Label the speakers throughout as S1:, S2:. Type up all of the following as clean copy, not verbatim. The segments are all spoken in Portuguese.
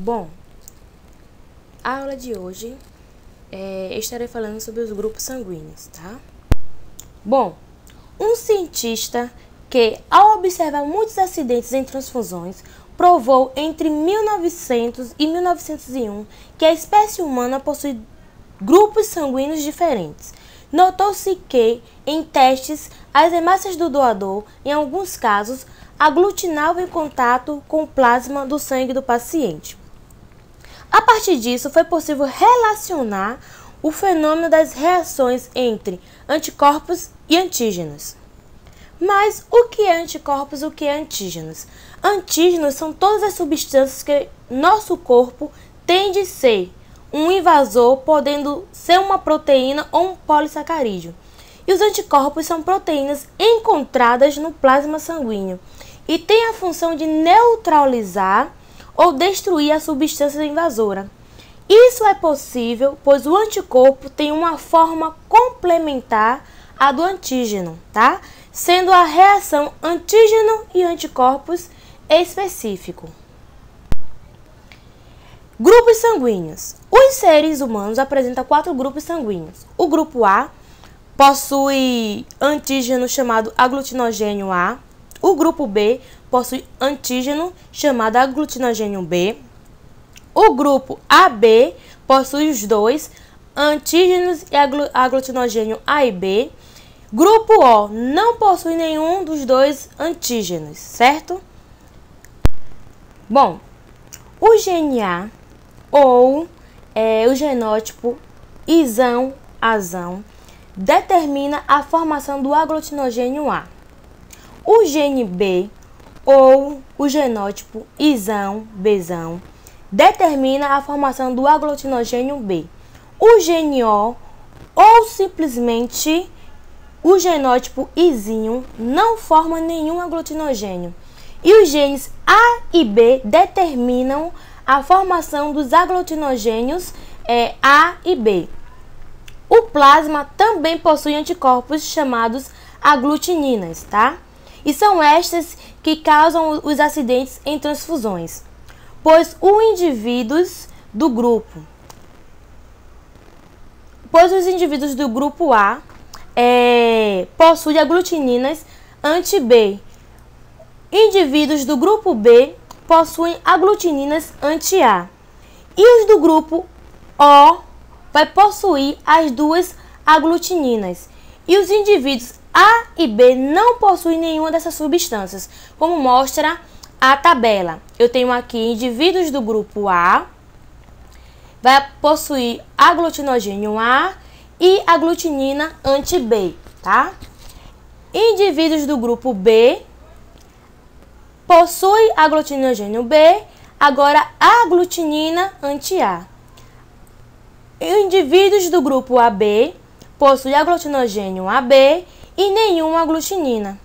S1: Bom, a aula de hoje estarei falando sobre os grupos sanguíneos, tá? Bom, um cientista que, ao observar muitos acidentes em transfusões, provou entre 1900 e 1901 que a espécie humana possui grupos sanguíneos diferentes. Notou-se que, em testes, as hemácias do doador, em alguns casos, aglutinavam em contato com o plasma do sangue do paciente. A partir disso, foi possível relacionar o fenômeno das reações entre anticorpos e antígenos. Mas o que é anticorpos e o que é antígenos? Antígenos são todas as substâncias que nosso corpo tende a ser um invasor, podendo ser uma proteína ou um polissacarídeo. E os anticorpos são proteínas encontradas no plasma sanguíneo e têm a função de neutralizar ou destruir a substância invasora. Isso é possível, pois o anticorpo tem uma forma complementar à do antígeno, tá? Sendo a reação antígeno e anticorpos específico. Grupos sanguíneos. Os seres humanos apresentam 4 grupos sanguíneos. O grupo A possui antígeno chamado aglutinogênio A. O grupo B possui antígeno chamado aglutinogênio B. O grupo AB possui os dois antígenos e aglutinogênio A e B. Grupo O não possui nenhum dos dois antígenos, certo? Bom, o GNA ou o genótipo isão-azão determina a formação do aglutinogênio A. O gene B ou o genótipo isão-bezão determina a formação do aglutinogênio B. O gene O ou simplesmente o genótipo izinho não forma nenhum aglutinogênio. E os genes A e B determinam a formação dos aglutinogênios A e B. O plasma também possui anticorpos chamados aglutininas, tá? E são estas que causam os acidentes em transfusões, pois os indivíduos do grupo A possuem aglutininas anti-B. Indivíduos do grupo B possuem aglutininas anti-A. E os do grupo O vai possuir as duas aglutininas. E os indivíduos A e B não possuem nenhuma dessas substâncias, como mostra a tabela. Eu tenho aqui indivíduos do grupo A, vai possuir aglutinogênio A e aglutinina anti-B, tá? Indivíduos do grupo B possui aglutinogênio B, agora aglutinina anti-A. Indivíduos do grupo AB possuem aglutinogênio AB e nenhuma aglutinina.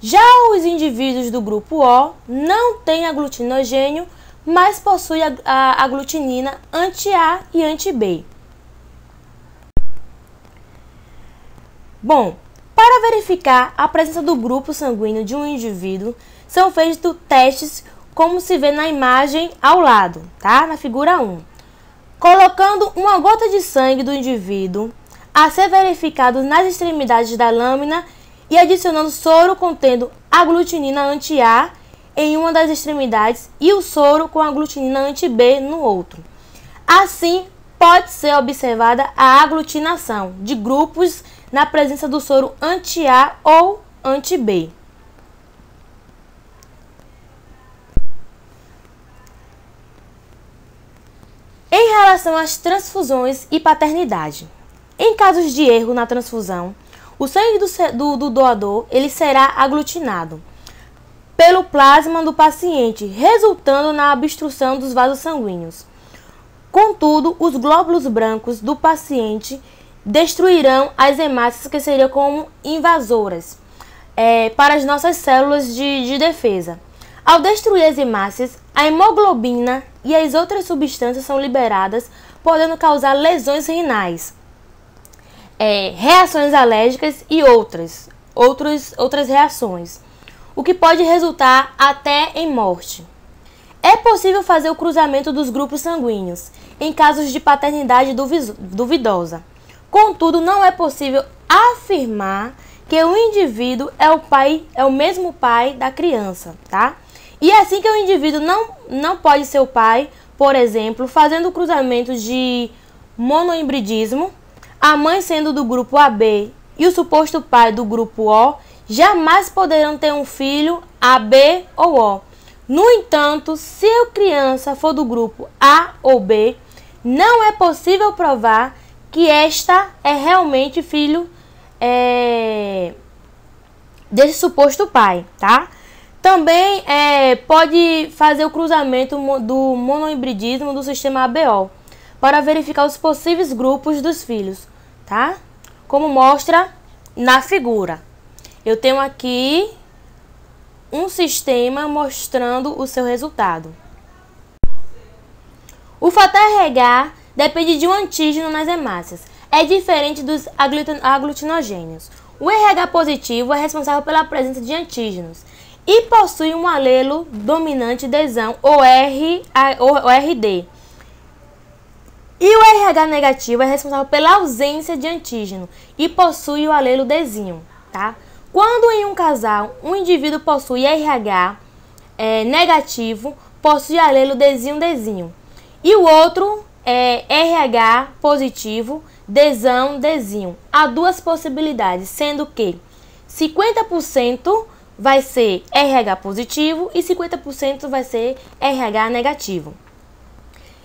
S1: Já os indivíduos do grupo O não têm aglutinogênio, mas possuem a aglutinina anti-A e anti-B. Bom, para verificar a presença do grupo sanguíneo de um indivíduo, são feitos testes como se vê na imagem ao lado, tá? Na figura 1. Colocando uma gota de sangue do indivíduo a ser verificado nas extremidades da lâmina e adicionando soro contendo aglutinina anti-A em uma das extremidades e o soro com aglutinina anti-B no outro. Assim, pode ser observada a aglutinação de grupos na presença do soro anti-A ou anti-B. Em relação às transfusões e paternidade. Em casos de erro na transfusão, o sangue do doador ele será aglutinado pelo plasma do paciente, resultando na obstrução dos vasos sanguíneos. Contudo, os glóbulos brancos do paciente destruirão as hemácias que seriam como invasoras para as nossas células de defesa. Ao destruir as hemácias, a hemoglobina e as outras substâncias são liberadas, podendo causar lesões renais, reações alérgicas e outras reações, o que pode resultar até em morte. É possível fazer o cruzamento dos grupos sanguíneos em casos de paternidade duvidosa. Contudo, não é possível afirmar que o indivíduo é o mesmo pai da criança, tá? E é assim que o indivíduo não pode ser o pai, por exemplo, fazendo o cruzamento de monohibridismo, a mãe sendo do grupo AB e o suposto pai do grupo O, jamais poderão ter um filho AB ou O. No entanto, se a criança for do grupo A ou B, não é possível provar que esta é realmente filho desse suposto pai, tá? Também pode fazer o cruzamento do monohibridismo do sistema ABO para verificar os possíveis grupos dos filhos, tá? Como mostra na figura. Eu tenho aqui um sistema mostrando o seu resultado. O fator RH depende de um antígeno nas hemácias. É diferente dos aglutinogênios. O RH positivo é responsável pela presença de antígenos e possui um alelo dominante desão ou RD. E o RH negativo é responsável pela ausência de antígeno e possui o alelo desinho, tá? Quando em um casal, um indivíduo possui RH negativo, possui alelo desinho, e o outro RH positivo, desinho. Há duas possibilidades, sendo que 50% vai ser RH positivo e 50% vai ser RH negativo.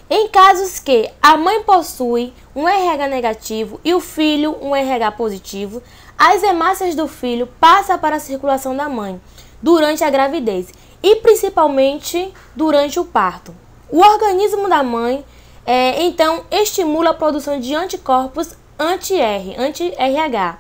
S1: Em casos que a mãe possui um RH negativo e o filho um RH positivo, as hemácias do filho passam para a circulação da mãe durante a gravidez e principalmente durante o parto. O organismo da mãe, então, estimula a produção de anticorpos anti-RH.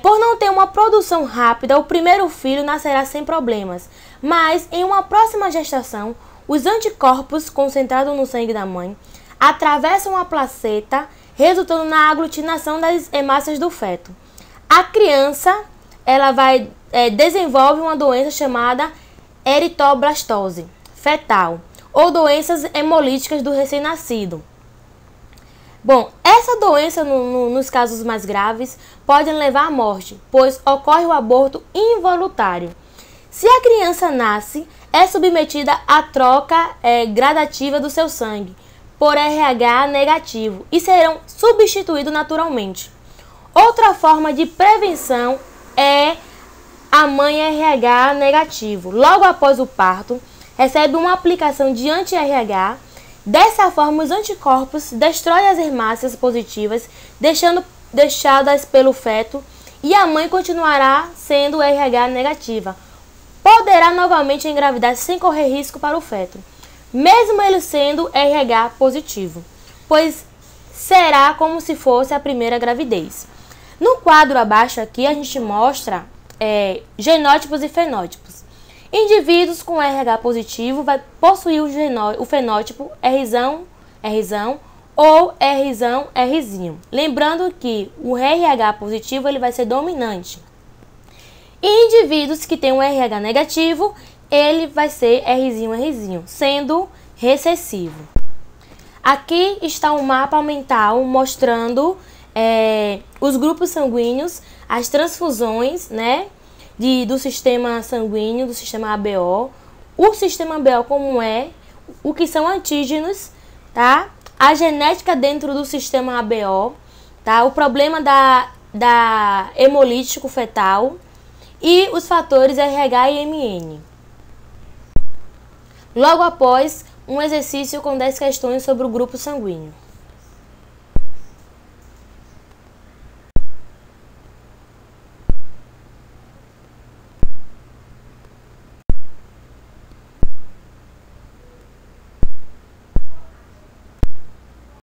S1: Por não ter uma produção rápida, o primeiro filho nascerá sem problemas, mas em uma próxima gestação, os anticorpos concentrados no sangue da mãe atravessam a placenta, resultando na aglutinação das hemácias do feto. A criança desenvolve uma doença chamada eritoblastose fetal ou doenças hemolíticas do recém-nascido. Bom, essa doença, nos casos mais graves, pode levar à morte, pois ocorre o aborto involuntário. Se a criança nasce, é submetida à troca gradativa do seu sangue por RH negativo e serão substituídos naturalmente. Outra forma de prevenção é a mãe RH negativo. Logo após o parto, recebe uma aplicação de anti-RH. Dessa forma, os anticorpos destroem as hemácias positivas, deixadas pelo feto, e a mãe continuará sendo RH negativa. Poderá novamente engravidar sem correr risco para o feto, mesmo ele sendo RH positivo, pois será como se fosse a primeira gravidez. No quadro abaixo aqui a gente mostra genótipos e fenótipos. Indivíduos com RH positivo vai possuir o fenótipo Rzão ou Rzinho. Lembrando que o RH positivo ele vai ser dominante. E indivíduos que têm um RH negativo, ele vai ser Rzinho, sendo recessivo. Aqui está um mapa mental mostrando os grupos sanguíneos, as transfusões, né, do sistema sanguíneo, do sistema ABO, o sistema ABO como o que são antígenos, tá? A genética dentro do sistema ABO, tá? O problema da hemolítico fetal e os fatores RH e MN. Logo após, um exercício com 10 questões sobre o grupo sanguíneo.